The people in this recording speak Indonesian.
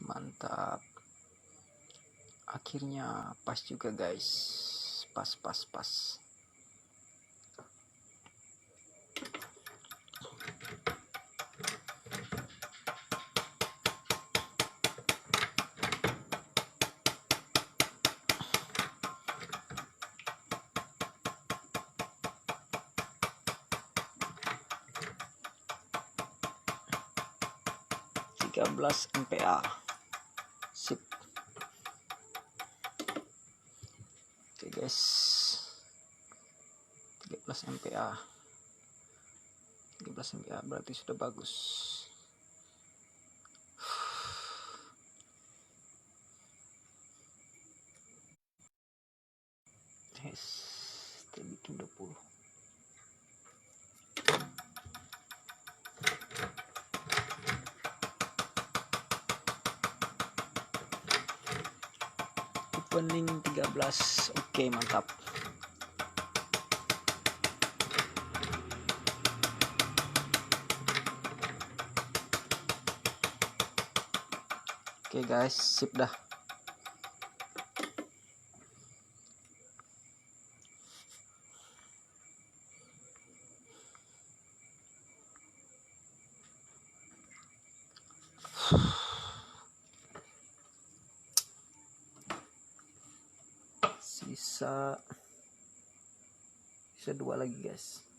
Mantap, akhirnya pas juga guys, pas. 13 MPa, sip. Oke guys, 13 MPa berarti sudah bagus. Kita bikin 20. Opening 13. Oke, mantap. Oke guys, sip dah. Sisa 2 lagi guys.